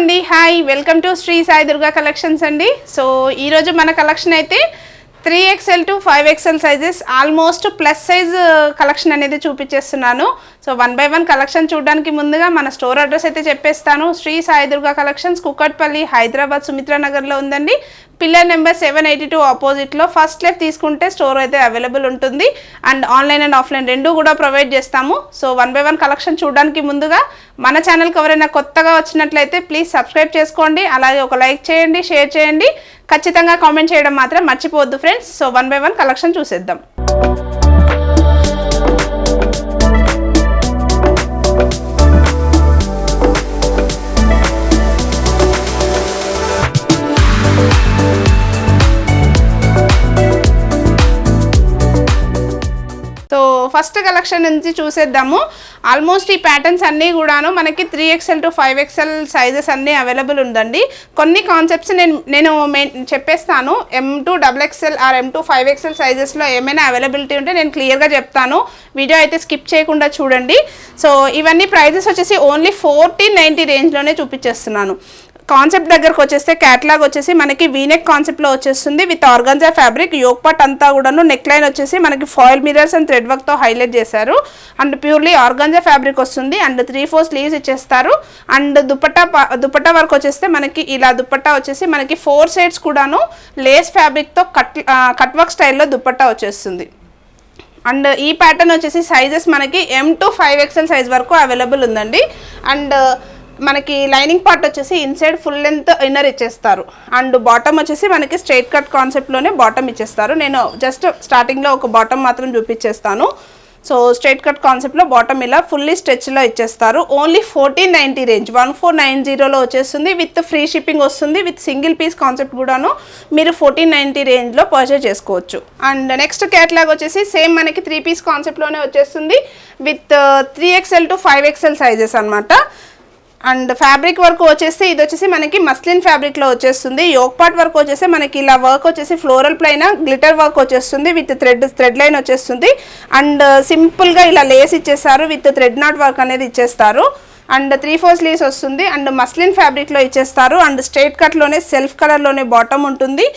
అండి hi welcome to Shri Sai Durga collections అండి. So ఈరోజు మన కలెక్షన్ అయితే 3XL to 5XL sizes almost plus size collection అనేది చూపించేస్తున్నాను. సో 1 by 1 కలెక్షన్ చూడడానికి ముందుగా మన స్టోర్ అడ్రస్ అయితే చెప్పేస్తాను. శ్రీ సాయి దుర్గా కలెక్షన్స్ కుకట్పల్లి హైదరాబాద్ సుమిత్రా నగర్లో ఉందండి. పిల్లర్ నెంబర్ 782 ఆపోజిట్లో ఫస్ట్ లెఫ్ట్ తీసుకుంటే స్టోర్ అయితే అవైలబుల్ ఉంటుంది. అండ్ ఆన్లైన్ అండ్ ఆఫ్లైన్ రెండు కూడా ప్రొవైడ్ చేస్తాము. సో 1 by 1 కలెక్షన్ చూడడానికి ముందుగా మన ఛానల్కి ఎవరైనా కొత్తగా వచ్చినట్లయితే ప్లీజ్ సబ్స్క్రైబ్ చేసుకోండి. అలాగే ఒక లైక్ చేయండి, షేర్ చేయండి, ఖచ్చితంగా కామెంట్ చేయడం మాత్రం మర్చిపోవద్దు ఫ్రెండ్స్. సో 1 by 1 కలెక్షన్ చూసేద్దాం. సో ఫస్ట్ కలెక్షన్ నుంచి చూసేద్దాము. ఆల్మోస్ట్ ఈ ప్యాటర్న్స్ అన్నీ కూడాను మనకి 3XL to 5XL సైజెస్ అన్నీ అవైలబుల్ ఉందండి. కొన్ని కాన్సెప్ట్స్ నేను చెప్పేస్తాను. M2 XXL are M2 5XL సైజెస్లో ఏమైనా అవైలబిలిటీ ఉంటే నేను క్లియర్గా చెప్తాను. వీడియో అయితే స్కిప్ చేయకుండా చూడండి. సో ఇవన్నీ ప్రైజెస్ వచ్చేసి ఓన్లీ 1490 రేంజ్లోనే చూపించేస్తున్నాను. కాన్సెప్ట్ దగ్గరకు వచ్చేస్తే క్యాటలాగ్ వచ్చేసి మనకి వీనెక్ కాన్సెప్ట్లో వచ్చేస్తుంది with organza fabric. Yoke part అంతా కూడాను నెక్ లైన్ వచ్చేసి మనకి ఫాయిల్ మిరర్స్ అండ్ థ్రెడ్ వర్క్తో హైలైట్ చేశారు. అండ్ ప్యూర్లీ ఆర్గాన్జా ఫ్యాబ్రిక్ వస్తుంది. అండ్ 3/4 స్లీవ్స్ ఇచ్చేస్తారు. అండ్ దుపట్టా వర్క్ వచ్చేస్తే మనకి ఇలా దుపట్టా వచ్చేసి మనకి 4 సైడ్స్ కూడాను లేస్ ఫ్యాబ్రిక్తో కట్ వర్క్ స్టైల్లో దుపట్టా వచ్చేస్తుంది. అండ్ ఈ ప్యాటర్న్ వచ్చేసి సైజెస్ మనకి M2 5XL సైజ్ వరకు అవైలబుల్ ఉందండి. అండ్ మనకి లైనింగ్ పార్ట్ వచ్చేసి ఇన్సైడ్ ఫుల్ లెంత్ ఇన్నర్ ఇచ్చేస్తారు. అండ్ బాటమ్ వచ్చేసి మనకి స్ట్రైట్ కట్ కాన్సెప్ట్లోనే బాటమ్ ఇచ్చేస్తారు. నేను జస్ట్ స్టార్టింగ్లో ఒక బాటమ్ మాత్రం చూపించేస్తాను. సో స్ట్రైట్ కట్ కాన్సెప్ట్లో బాటమ్ ఇలా ఫుల్లీ స్ట్రెచ్లో ఇచ్చేస్తారు. ఓన్లీ 1490 రేంజ్ 1490లో వచ్చేస్తుంది. విత్ ఫ్రీ షిప్పింగ్ వస్తుంది. విత్ సింగిల్ పీస్ కాన్సెప్ట్ కూడాను మీరు 1490 రేంజ్లో పర్చేజ్ చేసుకోవచ్చు. అండ్ నెక్స్ట్ క్యాటలాగ్ వచ్చేసి సేమ్ మనకి 3 పీస్ కాన్సెప్ట్లోనే వచ్చేస్తుంది. With 3XL to 5XL sizes అనమాట. అండ్ ఫ్యాబ్రిక్ వర్క్ వచ్చేసి ఇది వచ్చేసి మనకి మస్లిన్ ఫ్యాబ్రిక్లో వచ్చేస్తుంది. యోక్ పార్ట్ వర్క్ వచ్చేసి మనకి ఇలా వర్క్ వచ్చేసి ఫ్లోరల్ ప్లైన్ గ్లిటర్ వర్క్ వచ్చేస్తుంది. విత్ థ్రెడ్ లైన్ వచ్చేస్తుంది. అండ్ సింపుల్గా ఇలా లేస్ ఇచ్చేస్తారు. విత్ థ్రెడ్ నాట్ వర్క్ అనేది ఇచ్చేస్తారు. అండ్ 3/4 స్లీవ్స్ వస్తుంది. అండ్ మస్లిన్ ఫ్యాబ్రిక్లో ఇచ్చేస్తారు. అండ్ స్ట్రైట్ కట్లోనే సెల్ఫ్ కలర్లోనే బాటమ్ ఉంటుంది.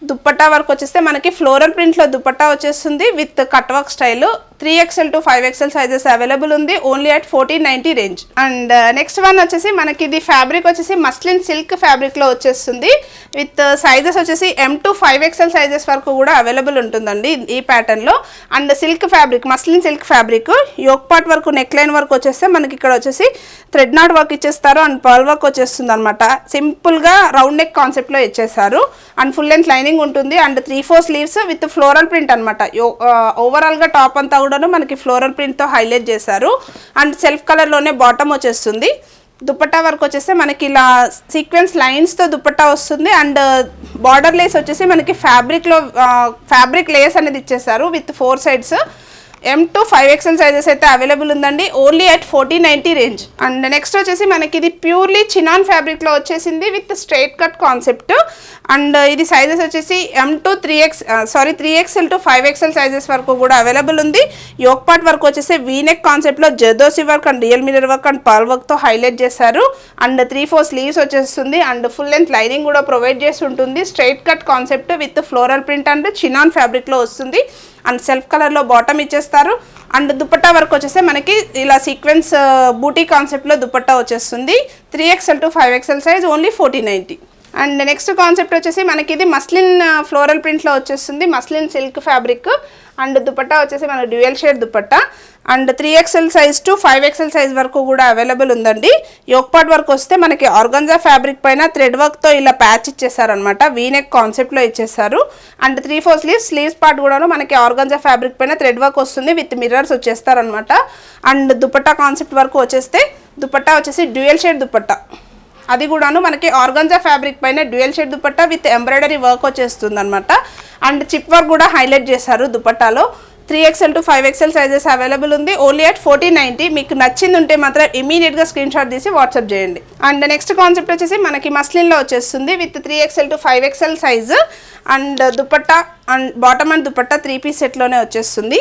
దుప్పట్టా వర్క్ వచ్చేస్తే మనకి ఫ్లోరల్ ప్రింట్లో దుప్పట్టా వచ్చేస్తుంది with cut work style. 3XL to 5XL sizes available ఉంది. Only at 1490 range. And next one వచ్చేసి మనకి ఇది ఫ్యాబ్రిక్ వచ్చేసి మస్లిన్ సిల్క్ ఫ్యాబ్రిక్లో వచ్చేస్తుంది. విత్ సైజెస్ వచ్చేసి M2 5XL సైజెస్ వరకు కూడా అవైలబుల్ ఉంటుందండి ఈ ప్యాటర్న్లో. And silk fabric muslin silk fabric yoke part work neck line work వచ్చేస్తే మనకి ఇక్కడ వచ్చేసి థ్రెడ్ నాట్ వర్క్ ఇచ్చేస్తారు. అండ్ పర్ల్ వర్క్ వచ్చేస్తుంది అనమాట. సింపుల్గా రౌండ్ నెక్ కాన్సెప్ట్లో ఇచ్చేస్తారు. అండ్ ఫుల్ లెంత్ లైనింగ్ ఉంటుంది. And 3/4 sleeves with floral print అనమాట. ఓవరాల్గా టాప్ అంతా కూడాను మనకి ఫ్లోరల్ ప్రింట్తో హైలైట్ చేశారు. అండ్ సెల్ఫ్ కలర్లోనే బాటమ్ వచ్చేస్తుంది. దుపట్టా వర్క్ వచ్చేస్తే మనకి ఇలా సీక్వెన్స్ లైన్స్తో దుపట్టా వస్తుంది. అండ్ బార్డర్ లేస్ వచ్చేసి మనకి ఫ్యాబ్రిక్ లేస్ అనేది ఇచ్చేసారు with 4 sides. M2 5XL sizes అయితే అవైలబుల్ ఉందండి. Only at 1490 range. And next వచ్చేసి మనకి ఇది ప్యూర్లీ చినాన్ ఫ్యాబ్రిక్లో వచ్చేసింది with straight cut concept. And ఇది సైజెస్ వచ్చేసి M2 3XL to 5XL sizes వరకు కూడా అవైలబుల్ ఉంది. యోక్ పార్ట్ వర్క్ వచ్చేసి వీనెక్ కాన్సెప్ట్లో zardozi work and real mirror work and pearl వర్క్తో హైలైట్ చేశారు. అండ్ 3/4 స్లీవ్స్ వచ్చేస్తుంది. అండ్ ఫుల్ లెంత్ లైనింగ్ కూడా ప్రొవైడ్ చేసి ఉంటుంది. Straight cut concept with floral print and chinon ఫ్యాబ్రిక్లో వస్తుంది. అండ్ సెల్ఫ్ కలర్లో బాటమ్ ఇచ్చేస్తారు. అండ్ దుపట్టా వర్క్ వచ్చేసి మనకి ఇలా సీక్వెన్స్ బూటీ కాన్సెప్ట్లో దుపట్టా వచ్చేస్తుంది. 3XL to 5XL size only 1490. And next concept వచ్చేసి మనకి ఇది మస్లిన్ ఫ్లోరల్ ప్రింట్లో వచ్చేస్తుంది. Muslin silk fabric. And dupatta వచ్చేసి మన dual shade dupatta. And 3XL size to 5XL size వరకు కూడా అవైలబుల్ ఉందండి. యోక్ పార్ట్ వర్క్ వస్తే మనకి ఆర్గాన్జా ఫ్యాబ్రిక్ పైన థ్రెడ్ వర్క్తో ఇలా ప్యాచ్ ఇచ్చేసారనమాట. వీనెక్ కాన్సెప్ట్లో ఇచ్చేసారు. అండ్ 3/4 స్లీవ్స్ పార్ట్ కూడాను మనకి ఆర్గాన్జా ఫ్యాబ్రిక్ పైన థ్రెడ్ వర్క్ వస్తుంది విత్ మిర్రర్స్ వచ్చేస్తారనమాట. అండ్ దుపట్టా కాన్సెప్ట్ వర్క్ వచ్చేస్తే దుపట్టా వచ్చేసి డ్యూయల్ షేడ్ దుపట్టా. అది కూడాను మనకి ఆర్గాన్జా ఫ్యాబ్రిక్ పైన dual shade dupatta with embroidery work వచ్చేస్తుంది అనమాట. అండ్ చిప్ వర్క్ కూడా హైలైట్ చేశారు దుపట్టాలో. 3XL to 5XL sizes available ఉంది. Only at 1490. మీకు నచ్చింది ఉంటే మాత్రం ఇమీడియట్గా స్క్రీన్ షాట్ తీసి వాట్సాప్ చేయండి. అండ్ నెక్స్ట్ కాన్సెప్ట్ వచ్చేసి మనకి మస్లిన్లో వచ్చేస్తుంది with 3XL to 5XL size. And dupatta and bottom and dupatta 3 piece సెట్లోనే వచ్చేస్తుంది.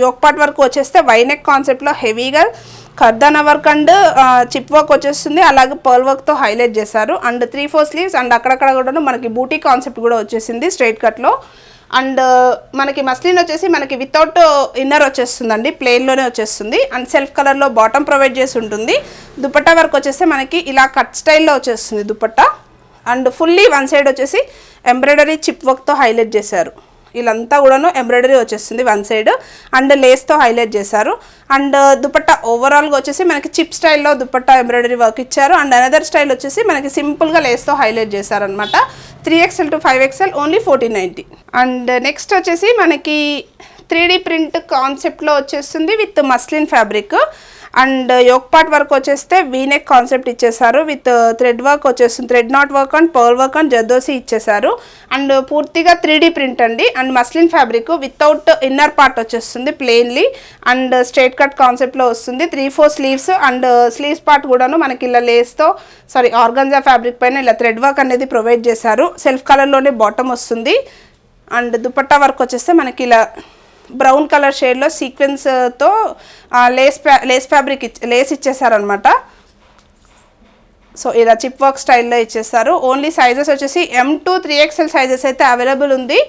యోక్ పార్ట్ వరకు వచ్చేస్తే వైనెక్ కాన్సెప్ట్లో హెవీగా కర్దానా వర్క్ అండ్ చిప్ వర్క్ వచ్చేస్తుంది, అలాగే పర్ల్ వర్క్తో హైలైట్ చేశారు. అండ్ 3/4 స్లీవ్స్ అండ్ అక్కడక్కడ కూడా మనకి బూటీ కాన్సెప్ట్ కూడా వచ్చేసింది స్ట్రైట్ కట్లో. అండ్ మనకి మస్లిన్ వచ్చేసి మనకి వితౌట్ ఇన్నర్ వచ్చేస్తుందండి, ప్లెయిన్లోనే వచ్చేస్తుంది. అండ్ సెల్ఫ్ కలర్లో బాటమ్ ప్రొవైడ్ చేసి ఉంటుంది. దుపట్టా వర్క్ వచ్చేస్తే మనకి ఇలా కట్ స్టైల్లో వచ్చేస్తుంది dupatta. And fully one side వచ్చేసి ఎంబ్రాయిడరీ చిప్ వర్క్తో హైలైట్ చేశారు. ఇలాంతా కూడాను ఎంబ్రాయిడరీ వచ్చేస్తుంది వన్ సైడ్ అండ్ లేస్తో హైలైట్ చేశారు. అండ్ దుపట్టా ఓవరాల్గా వచ్చేసి మనకి చిప్ స్టైల్లో దుపట్టా ఎంబ్రాయిడరీ వర్క్ ఇచ్చారు. అండ్ అనదర్ స్టైల్ వచ్చేసి మనకి సింపుల్గా లేస్తో హైలైట్ చేశారనమాట. 3XL to 5XL only 1490. And next వచ్చేసి మనకి 3D ప్రింట్ కాన్సెప్ట్లో వచ్చేస్తుంది with muslin fabric. And yoke part work వచ్చేస్తే వీనెక్ కాన్సెప్ట్ ఇచ్చేసారు విత్ థ్రెడ్ వర్క్ వచ్చేస్తుంది, thread knot work and purl work and zardozi ఇచ్చేసారు. అండ్ పూర్తిగా 3D ప్రింట్ అండి. And muslin fabric without inner part వచ్చేస్తుంది ప్లెయిన్లీ అండ్ స్ట్రైట్ కట్ కాన్సెప్ట్లో వస్తుంది. 3/4 sleeves and sleeves part కూడాను మనకి ఇలా లేస్తో ఆర్గంజా ఫ్యాబ్రిక్ పైన ఇలా థ్రెడ్ వర్క్ అనేది ప్రొవైడ్ చేశారు. సెల్ఫ్ కలర్లోనే బాటమ్ వస్తుంది. అండ్ దుపట్టా వర్క్ వచ్చేస్తే మనకి ఇలా బ్రౌన్ కలర్ షేడ్లో సీక్వెన్స్తో లేస్ ఫ్యాబ్రిక్ లేస్ ఇచ్చేసారనమాట. సో ఇలా చిప్ వర్క్ స్టైల్లో ఇచ్చేస్తారు. ఓన్లీ సైజెస్ వచ్చేసి M to 3XL సైజెస్ అయితే అవైలబుల్ ఉంది.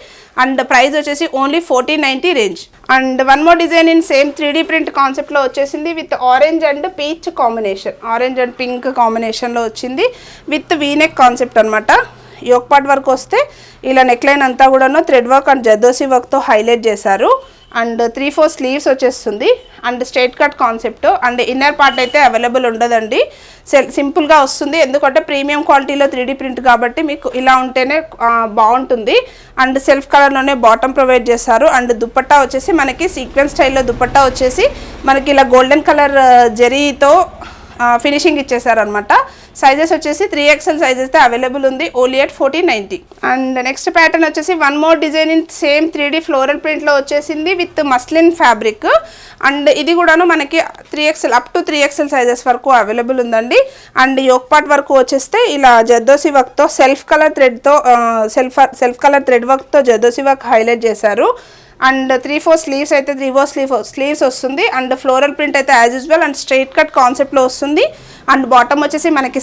అండ్ ప్రైస్ వచ్చేసి only 1490 range. And one more design in same 3D print కాన్సెప్ట్లో వచ్చేసింది with orange and peach combination, orange and pink కాంబినేషన్లో వచ్చింది విత్ వీనెక్ కాన్సెప్ట్ అనమాట. యోక్ పార్ట్ వర్క్ వస్తే ఇలా నెక్లైన్ అంతా కూడాను థ్రెడ్ వర్క్ అండ్ జర్దోసి వర్క్తో హైలైట్ చేశారు. అండ్ 3/4 స్లీవ్స్ వచ్చేస్తుంది and straight cut concept. And inner part అయితే అవైలబుల్ ఉండదండి, సింపుల్గా వస్తుంది. ఎందుకంటే ప్రీమియం క్వాలిటీలో 3D ప్రింట్ కాబట్టి మీకు ఇలా ఉంటేనే బాగుంటుంది. అండ్ సెల్ఫ్ కలర్లోనే బాటమ్ ప్రొవైడ్ చేస్తారు. అండ్ దుపట్టా వచ్చేసి మనకి సీక్వెన్స్ స్టైల్లో దుపట్టా వచ్చేసి మనకి ఇలా గోల్డెన్ కలర్ జరీతో ఫినిషింగ్ ఇచ్చేసారనమాట. సైజెస్ వచ్చేసి 3XL సైజ్ అయితే అవైలబుల్ ఉంది only at 1490. And next pattern వచ్చేసి one more design in same 3D floral ప్రింట్లో వచ్చేసింది విత్ మస్లిన్ ఫ్యాబ్రిక్. అండ్ ఇది కూడాను మనకి 3XL up to 3XL sizes వరకు అవైలబుల్ ఉందండి. అండ్ యోక్ పార్ట్ వరకు వచ్చేస్తే ఇలా జర్దోసి వర్క్తో సెల్ఫ్ కలర్ థ్రెడ్ వర్క్తో జర్దోసి వర్క్ హైలైట్ చేశారు. అండ్ 3/4 స్లీవ్స్ అయితే 3/4 స్లీవ్స్ వస్తుంది. అండ్ ఫ్లోరల్ ప్రింట్ అయితే as usual and straight cut కాన్సెప్ట్లో వస్తుంది. అండ్ బాటమ్ వచ్చేసి మనకి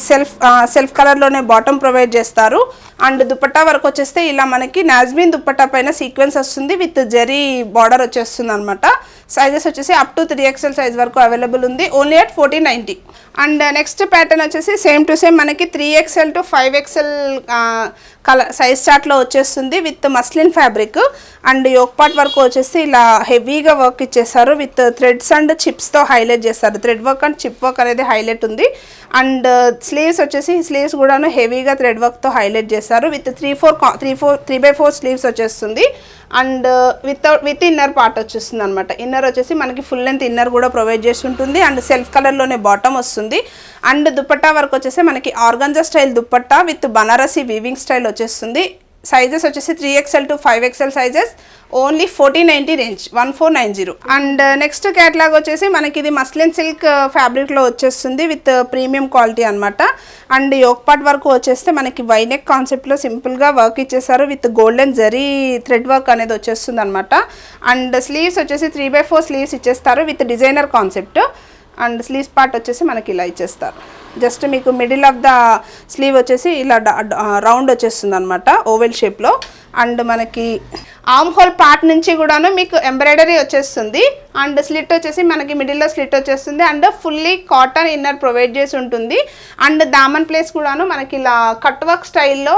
సెల్ఫ్ కలర్లోనే బాటమ్ ప్రొవైడ్ చేస్తారు. అండ్ దుపట్టా వరకు వచ్చేస్తే ఇలా మనకి నాజ్మిన్ దుపట్టా పైన సీక్వెన్స్ వస్తుంది విత్ జరీ బార్డర్ వచ్చేస్తుంది అనమాట. సైజెస్ వచ్చేసి అప్ టు 3XL సైజ్ వరకు అవైలబుల్ ఉంది only at 1490. And next pattern వచ్చేసి సేమ్ టు సేమ్ మనకి 3XL to 5XL colour size చార్ట్లో వచ్చేస్తుంది with muslin fabric. And yoke part work వచ్చేసి ఇలా హెవీగా వర్క్ ఇచ్చేసారు విత్ థ్రెడ్స్ అండ్ చిప్స్తో హైలైట్ చేస్తారు. Thread work and chip work అనేది హైలైట్ ఉంది. అండ్ స్లీవ్స్ వచ్చేసి స్లీవ్స్ కూడాను హెవీగా థ్రెడ్ వర్క్తో హైలైట్ చేస్తారు విత్ 3/4 స్లీవ్స్ వచ్చేస్తుంది. అండ్ విత్ ఇన్నర్ పార్ట్ వచ్చేస్తుంది అనమాట. ఇన్నర్ వచ్చేసి మనకి ఫుల్ లెంత్ ఇన్నర్ కూడా ప్రొవైడ్ చేసి ఉంటుంది. అండ్ సెల్ఫ్ కలర్లోనే బాటమ్ వస్తుంది. అండ్ దుపట్టా వర్క్ వచ్చేసి మనకి organza style dupatta with Banarasi weaving style వచ్చేస్తుంది. సైజెస్ వచ్చేసి 3XL to 5XL sizes only 1490 range 1490. And next catalogue వచ్చేసి మనకి ఇది మస్లిన్ సిల్క్ ఫ్యాబ్రిక్లో వచ్చేస్తుంది విత్ ప్రీమియం క్వాలిటీ అనమాట. అండ్ యోక్ పార్ట్ వర్క్ వచ్చేస్తే మనకి వైనెక్ కాన్సెప్ట్లో సింపుల్గా వర్క్ ఇచ్చేసారు with golden zari thread work అనేది వచ్చేస్తుంది అనమాట. అండ్ స్లీవ్స్ వచ్చేసి 3/4 స్లీవ్స్ ఇచ్చేస్తారు with designer concept. And sleeves part వచ్చేసి మనకి ఇలా ఇచ్చేస్తారు. జస్ట్ మీకు మిడిల్ ఆఫ్ ద స్లీవ్ వచ్చేసి ఇలా రౌండ్ వచ్చేస్తుంది అనమాట ఓవెల్ షేప్లో. అండ్ మనకి ఆర్మ్ హోల్ పార్ట్ నుంచి కూడాను మీకు ఎంబ్రాయిడరీ వచ్చేస్తుంది. అండ్ స్లిట్ వచ్చేసి మనకి మిడిల్లో స్లిట్ వచ్చేస్తుంది. And fully cotton inner provide చేసి ఉంటుంది. అండ్ దామన్ ప్లేస్ కూడాను మనకి ఇలా కట్ వర్క్ స్టైల్లో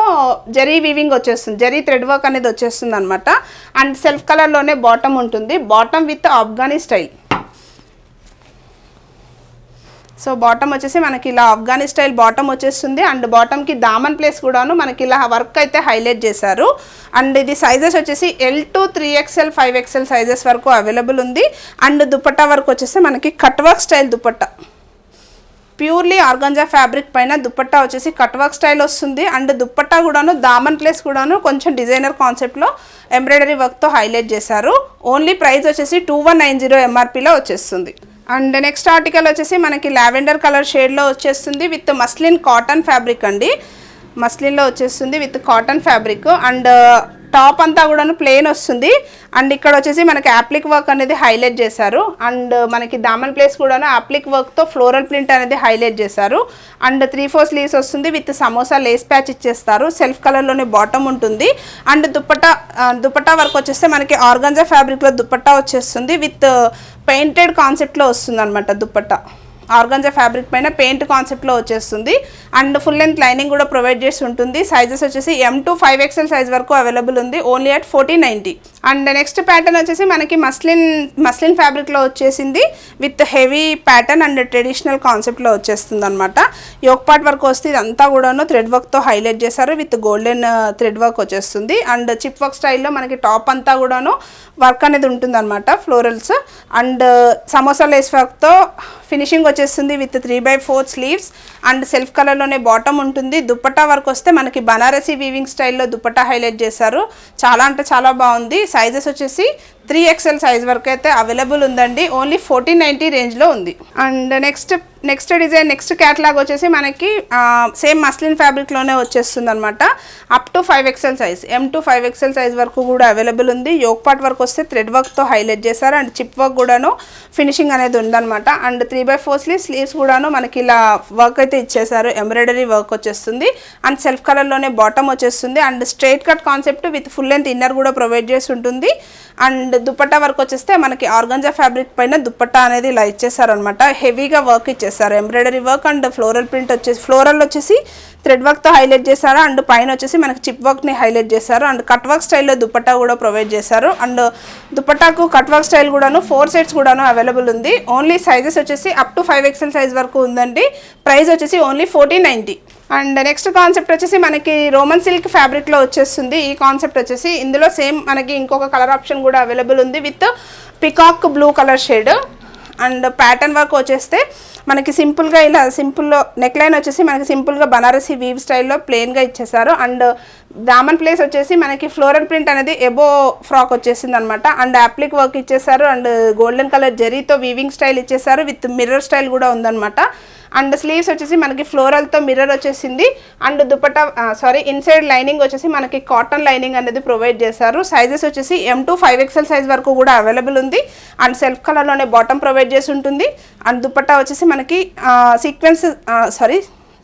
జరీ వీవింగ్ వచ్చేస్తుంది, జరీ థ్రెడ్ వర్క్ అనేది వచ్చేస్తుంది అనమాట. అండ్ సెల్ఫ్ కలర్లోనే బాటమ్ ఉంటుంది, bottom with Afghani style. So bottom వచ్చేసి మనకి ఇలా ఆఫ్ఘనీ స్టైల్ బాటమ్ వచ్చేస్తుంది. అండ్ బాటమ్కి దామన్ ప్లేస్ కూడాను మనకి ఇలా వర్క్ అయితే హైలైట్ చేశారు. అండ్ ఇది సైజెస్ వచ్చేసి L to 3XL 5XL sizes వరకు అవైలబుల్ ఉంది. అండ్ దుపట్టా వర్క్ వచ్చేసి మనకి cut work style dupatta, purely organza fabric పైన దుపట్టా వచ్చేసి కట్ వర్క్ స్టైల్ వస్తుంది. అండ్ దుపట్టా కూడాను దామన్ ప్లేస్ కూడాను కొంచెం డిజైనర్ కాన్సెప్ట్లో ఎంబ్రాయిడరీ వర్క్తో హైలైట్ చేశారు. ఓన్లీ ప్రైస్ వచ్చేసి 2190 MRPలో వచ్చేస్తుంది. అండ్ నెక్స్ట్ ఆర్టికల్ వచ్చేసి మనకి లావెండర్ కలర్ షేడ్లో వచ్చేస్తుంది విత్ మస్లిన్ కాటన్ ఫ్యాబ్రిక్ అండి. మస్లిన్లో వచ్చేస్తుంది with cotton fabric. And top అంతా కూడాను ప్లెయిన్ వస్తుంది అండ్ ఇక్కడ వచ్చేసి మనకి యాప్లిక్ వర్క్ అనేది హైలైట్ చేశారు అండ్ మనకి దామన్ ప్లేస్ కూడాను యాప్లిక్ వర్క్తో ఫ్లోరల్ ప్రింట్ అనేది హైలైట్ చేశారు అండ్ 3/4 స్లీవ్స్ వస్తుంది విత్ సమోసా లేస్ ప్యాచ్ ఇచ్చేస్తారు సెల్ఫ్ కలర్లోనే బాటమ్ ఉంటుంది అండ్ దుపట్టా వర్క్ వచ్చేస్తే మనకి ఆర్గాంజా ఫ్యాబ్రిక్లో దుపట్టా వచ్చేస్తుంది విత్ పెయింటెడ్ కాన్సెప్ట్లో వస్తుంది అనమాట దుపట్టా ఆర్గాంజా ఫ్యాబ్రిక్ పైన పెయింట్ కాన్సెప్ట్లో వచ్చేస్తుంది అండ్ ఫుల్ లెంత్ లైనింగ్ కూడా ప్రొవైడ్ చేసి ఉంటుంది సైజెస్ వచ్చేసి M to 5XL సైజ్ వరకు అవైలబుల్ ఉంది only at 1490 and next pattern వచ్చేసి మనకి మస్లిన్ ఫ్యాబ్రిక్లో వచ్చేసింది with heavy pattern and traditional కాన్సెప్ట్లో వచ్చేస్తుంది అనమాట యోక్ పార్ట్ వర్క్ వస్తే ఇదంతా కూడాను థ్రెడ్ వర్క్తో హైలైట్ చేశారు విత్ గోల్డెన్ థ్రెడ్ వర్క్ వచ్చేస్తుంది అండ్ చిప్ వర్క్ స్టైల్లో మనకి టాప్ అంతా కూడాను వర్క్ అనేది ఉంటుంది అనమాట ఫ్లోరల్స్ అండ్ సమోసా లేస్ వర్క్తో ఫినిషింగ్ వచ్చేస్తుంది విత్ 3/4 స్లీవ్స్ అండ్ సెల్ఫ్ కలర్లోనే బాటమ్ ఉంటుంది దుపట్టా వర్క్ వస్తే మనకి బనారసీ వీవింగ్ స్టైల్లో దుపట్టా హైలైట్ చేశారు చాలా అంటే చాలా బాగుంది సైజెస్ వచ్చేసి 3XL సైజ్ వరకు అయితే అవైలబుల్ ఉందండి ఓన్లీ 1490 రేంజ్లో ఉంది and next design next catalogue వచ్చేసి మనకి సేమ్ మస్లిన్ ఫ్యాబ్రిక్లోనే వచ్చేస్తుంది అనమాట up to 5XL size M to 5XL size వరకు కూడా అవైలబుల్ ఉంది యోక్ పార్ట్ వర్క్ వస్తే థ్రెడ్ వర్క్తో హైలైట్ చేశారు అండ్ చిప్ వర్క్ కూడాను ఫినిషింగ్ అనేది ఉందన్నమాట అండ్ 3/4 స్లీవ్స్ కూడాను మనకి ఇలా వర్క్ అయితే ఇచ్చేసారు ఎంబ్రాయిడరీ వర్క్ వచ్చేస్తుంది అండ్ సెల్ఫ్ కలర్లోనే బాటమ్ వచ్చేస్తుంది and straight cut concept with full length inner కూడా ప్రొవైడ్ చేసి ఉంటుంది అండ్ దుపట్టా వర్క్ వచ్చేస్తే మనకి ఆర్గాంజా ఫ్యాబ్రిక్ పైన దుపట్టా అనేది ఇలా ఇచ్చేసారు అనమాట హెవీగా వర్క్ ఇచ్చేసారు embroidery work and floral print floral వచ్చేసి థ్రెడ్ వర్క్తో హైలైట్ చేశారు అండ్ పైన వచ్చేసి మనకి చిప్ వర్క్ని హైలైట్ చేశారు అండ్ కట్ వర్క్ స్టైల్లో దుపట్టా కూడా ప్రొవైడ్ చేశారు అండ్ దుపట్టాకు కట్ వర్క్ స్టైల్ కూడాను 4 సెట్స్ కూడాను అవైలబుల్ ఉంది ఓన్లీ సైజెస్ వచ్చేసి అప్ టు 5XL సైజ్ వరకు ఉందండి ప్రైస్ వచ్చేసి ఓన్లీ 1490 అండ్ నెక్స్ట్ కాన్సెప్ట్ వచ్చేసి మనకి రోమన్ సిల్క్ ఫ్యాబ్రిక్లో వచ్చేస్తుంది ఈ కాన్సెప్ట్ వచ్చేసి ఇందులో సేమ్ మనకి ఇంకొక కలర్ ఆప్షన్ కూడా అవైలబుల్ ఉంది with peacock blue colour shade and pattern work వచ్చేస్తే మనకి సింపుల్గా ఇలా సింపుల్లో నెక్ లైన్ వచ్చేసి మనకి సింపుల్గా బనారసీ వీవ్ స్టైల్లో ప్లెయిన్గా ఇచ్చేసారు అండ్ దామన్ ప్లేస్ వచ్చేసి మనకి ఫ్లోరల్ ప్రింట్ అనేది ఎబో ఫ్రాక్ వచ్చేసింది అనమాట అండ్ యాప్లిక్ వర్క్ ఇచ్చేసారు అండ్ గోల్డెన్ కలర్ జెరీతో వీవింగ్ స్టైల్ ఇచ్చేసారు విత్ మిర్రర్ స్టైల్ కూడా ఉందన్నమాట అండ్ స్లీవ్స్ వచ్చేసి మనకి ఫ్లోరల్తో మిర్రర్ వచ్చేసింది అండ్ దుపట్టా ఇన్సైడ్ లైనింగ్ వచ్చేసి మనకి కాటన్ లైనింగ్ అనేది ప్రొవైడ్ చేశారు సైజెస్ వచ్చేసి M to 5XL సైజ్ వరకు కూడా అవైలబుల్ ఉంది అండ్ సెల్ఫ్ కలర్లోనే బాటమ్ ప్రొవైడ్ చేసి ఉంటుంది అండ్ దుపట్టా వచ్చేసి మనకి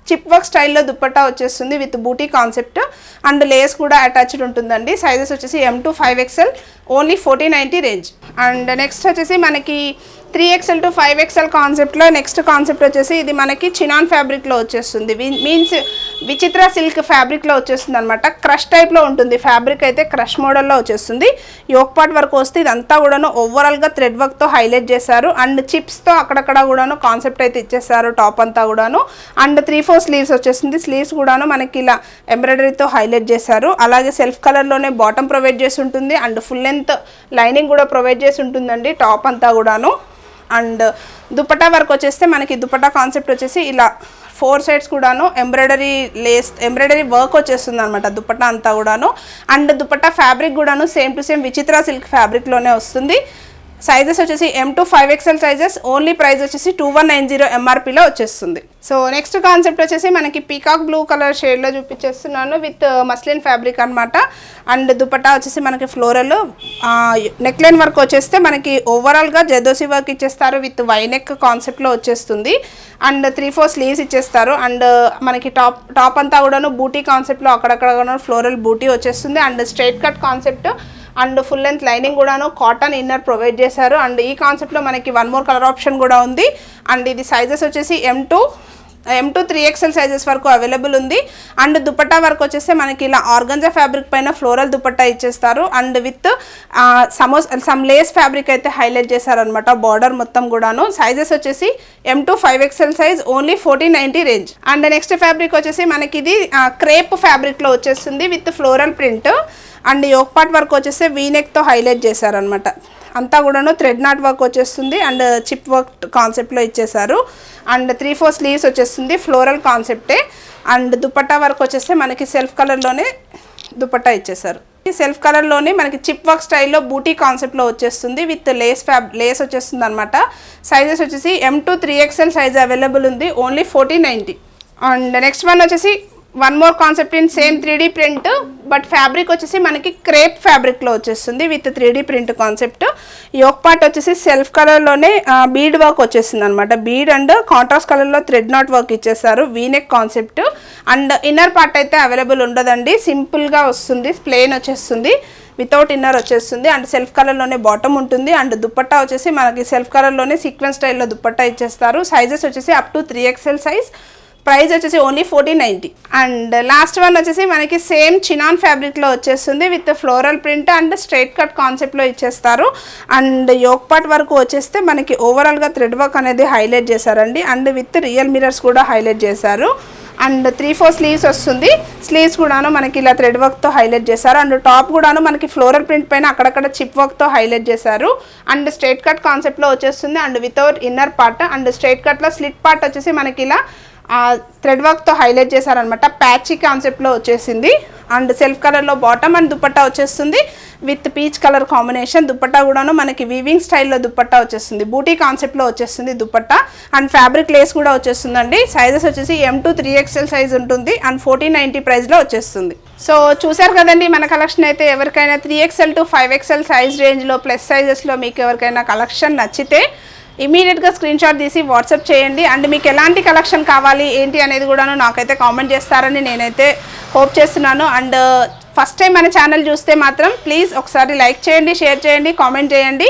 చిప్ వర్క్ స్టైల్లో దుపట్టా వచ్చేస్తుంది with buti concept and lace కూడా అటాచ్డ్ ఉంటుందండి సైజెస్ వచ్చేసి M to 5XL only 1490 range and next వచ్చేసి మనకి 3XL to 5XL కాన్సెప్ట్లో నెక్స్ట్ కాన్సెప్ట్ వచ్చేసి ఇది మనకి చినాన్ ఫ్యాబ్రిక్లో వచ్చేస్తుంది మీన్స్ విచిత్ర సిల్క్ ఫ్యాబ్రిక్లో వచ్చేస్తుంది అనమాట క్రష్ టైప్లో ఉంటుంది ఫ్యాబ్రిక్ అయితే క్రష్ మోడల్లో వచ్చేస్తుంది యోక్ పార్ట్ వర్క్ వస్తే ఇదంతా కూడాను ఓవరాల్గా థ్రెడ్ వర్క్తో హైలైట్ చేశారు అండ్ చిప్స్తో అక్కడక్కడ కూడాను కాన్సెప్ట్ అయితే ఇచ్చేసారు టాప్ అంతా కూడాను అండ్ 3/4 స్లీవ్స్ వచ్చేసింది స్లీవ్స్ కూడాను మనకి ఇలా ఎంబ్రాయిడరీతో హైలైట్ చేశారు అలాగే సెల్ఫ్ కలర్లోనే బాటమ్ ప్రొవైడ్ చేసి ఉంటుంది అండ్ ఫుల్ లెంత్ లైనింగ్ కూడా ప్రొవైడ్ చేసి ఉంటుందండి టాప్ అంతా కూడాను అండ్ దుపట్టా వర్క్ వచ్చేస్తే మనకి దుపట్టా కాన్సెప్ట్ వచ్చేసి ఇలా 4 సైడ్స్ కూడాను ఎంబ్రాయిడరీ వర్క్ వచ్చేస్తుంది అనమాట దుపట్టా అంతా కూడాను అండ్ దుపట్టా ఫ్యాబ్రిక్ కూడాను సేమ్ టు సేమ్ విచిత్ర సిల్క్ ఫ్యాబ్రిక్లోనే వస్తుంది సైజెస్ వచ్చేసి M to 5XL sizes only price వచ్చేసి 2190 MRPలో వచ్చేస్తుంది సో నెక్స్ట్ కాన్సెప్ట్ వచ్చేసి మనకి పీకాక్ బ్లూ కలర్ షేడ్లో చూపించేస్తున్నాను విత్ మస్లిన్ ఫ్యాబ్రిక్ అనమాట అండ్ దుపట్టా వచ్చేసి మనకి ఫ్లోరల్ నెక్ లైన్ వర్క్ వచ్చేస్తే మనకి ఓవరాల్గా జదోసి వర్క్ ఇచ్చేస్తారు విత్ వైనెక్ కాన్సెప్ట్లో వచ్చేస్తుంది అండ్ 3/4 స్లీవ్స్ ఇచ్చేస్తారు అండ్ మనకి టాప్ అంతా కూడాను బూటీ కాన్సెప్ట్లో అక్కడక్కడ కూడా ఫ్లోరల్ బూటీ వచ్చేస్తుంది and straight cut concept and full length lining కూడాను కాటన్ ఇన్నర్ ప్రొవైడ్ చేశారు అండ్ ఈ కాన్సెప్ట్లో మనకి 1 more కలర్ ఆప్షన్ కూడా ఉంది అండ్ ఇది సైజెస్ వచ్చేసి M to 3XL సైజెస్ వరకు అవైలబుల్ ఉంది అండ్ దుపట్టా వర్క్ వచ్చేస్తే మనకి ఇలా ఆర్గంజా ఫ్యాబ్రిక్ పైన ఫ్లోరల్ దుపట్టా ఇచ్చేస్తారు and with some lace fabric అయితే హైలైట్ చేశారనమాట బార్డర్ మొత్తం కూడాను సైజెస్ వచ్చేసి M to 5XL size only 1490 range and next fabric వచ్చేసి మనకి ఇది క్రేప్ ఫ్యాబ్రిక్లో వచ్చేస్తుంది with floral print and yoke part work వచ్చేస్తే వీనెక్తో హైలైట్ చేశారనమాట అంతా కూడాను థ్రెడ్ నాట్ వర్క్ వచ్చేస్తుంది అండ్ చిప్ వర్క్ కాన్సెప్ట్లో ఇచ్చేసారు అండ్ 3/4 స్లీవ్స్ వచ్చేస్తుంది ఫ్లోరల్ కాన్సెప్టే అండ్ దుపట్టా వర్క్ వచ్చేస్తే మనకి సెల్ఫ్ కలర్లోనే దుపట్టా ఇచ్చేసారు సెల్ఫ్ కలర్లోనే మనకి చిప్ వర్క్ స్టైల్లో బూటీ కాన్సెప్ట్లో వచ్చేస్తుంది విత్ లేస్ వచ్చేస్తుంది అనమాట సైజెస్ వచ్చేసి M to 3XL size available ఉంది ఓన్లీ 1490 అండ్ నెక్స్ట్ వన్ వచ్చేసి one more concept in same 3D print, but fabric వచ్చేసి మనకి క్రేప్ ఫ్యాబ్రిక్లో వచ్చేస్తుంది with 3D print concept. Yoke part వచ్చేసి సెల్ఫ్ కలర్లోనే బీడ్ వర్క్ వచ్చేస్తుంది అనమాట. బీడ్ అండ్ కాంట్రాస్ట్ కలర్లో థ్రెడ్ నాట్ వర్క్ ఇచ్చేసారు, V neck concept. And inner part అయితే అవైలబుల్ ఉండదండి, సింపుల్గా వస్తుంది, ప్లెయిన్ వచ్చేస్తుంది, వితౌట్ ఇన్నర్ వచ్చేస్తుంది. అండ్ సెల్ఫ్ కలర్లోనే బాటమ్ ఉంటుంది. అండ్ దుపట్టా వచ్చేసి మనకి సెల్ఫ్ కలర్లోనే సీక్వెన్స్ స్టైల్లో దుపట్టా ఇచ్చేస్తారు. సైజెస్ వచ్చేసి up to 3XL size. Price వచ్చేసి ఓన్లీ 1490. అండ్ లాస్ట్ వన్ వచ్చేసి మనకి సేమ్ చినాన్ ఫ్యాబ్రిక్లో వచ్చేస్తుంది with floral print and straight cut కాన్సెప్ట్లో ఇచ్చేస్తారు. అండ్ యోక్ పార్ట్ వరకు వచ్చేస్తే మనకి ఓవరాల్గా థ్రెడ్ వర్క్ అనేది హైలైట్ చేశారండి. అండ్ విత్ రియల్ మిరర్స్ కూడా హైలైట్ చేశారు. అండ్ 3/4 స్లీవ్స్ వస్తుంది. స్లీవ్స్ కూడాను మనకి ఇలా థ్రెడ్ వర్క్తో హైలైట్ చేశారు. అండ్ టాప్ కూడాను మనకి ఫ్లోరల్ ప్రింట్ పైన అక్కడక్కడ చిప్ వర్క్తో హైలైట్ చేశారు. అండ్ స్ట్రైట్ కట్ కాన్సెప్ట్లో వచ్చేస్తుంది. And without inner part. And straight కట్లో స్లిట్ పార్ట్ వచ్చేసి మనకి ఇలా థ్రెడ్ వర్క్తో హైలైట్ చేశారనమాట, ప్యాచీ కాన్సెప్ట్లో వచ్చేసింది. అండ్ సెల్ఫ్ కలర్లో బాటమ్ అండ్ దుపట్టా వచ్చేస్తుంది with peach colour combination. Dupatta కూడాను మనకి వీవింగ్ స్టైల్లో దుపట్టా వచ్చేస్తుంది, బూటీ కాన్సెప్ట్లో వచ్చేస్తుంది దుపట్టా. అండ్ ఫ్యాబ్రిక్ లేస్ కూడా వచ్చేస్తుందండి. సైజెస్ వచ్చేసి M to 3XL సైజ్ ఉంటుంది. అండ్ 1490 ప్రైస్లో వచ్చేస్తుంది. సో చూసారు కదండి మన కలెక్షన్ అయితే. ఎవరికైనా 3XL to 5XL సైజ్ రేంజ్లో ప్లస్ సైజెస్లో మీకు ఎవరికైనా కలెక్షన్ నచ్చితే ఇమీడియట్గా స్క్రీన్ షాట్ తీసి వాట్సాప్ చేయండి. అండ్ మీకు ఎలాంటి కలెక్షన్ కావాలి ఏంటి అనేది కూడాను నాకైతే కామెంట్ చేస్తారని నేనైతే హోప్ చేస్తున్నాను. అండ్ ఫస్ట్ టైం మన ఛానల్ చూస్తే మాత్రం ప్లీజ్ ఒకసారి లైక్ చేయండి, షేర్ చేయండి, కామెంట్ చేయండి.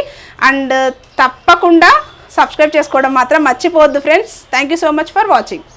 అండ్ తప్పకుండా సబ్స్క్రైబ్ చేసుకోవడం మాత్రం మర్చిపోవద్దు friends. Thank you so much for watching.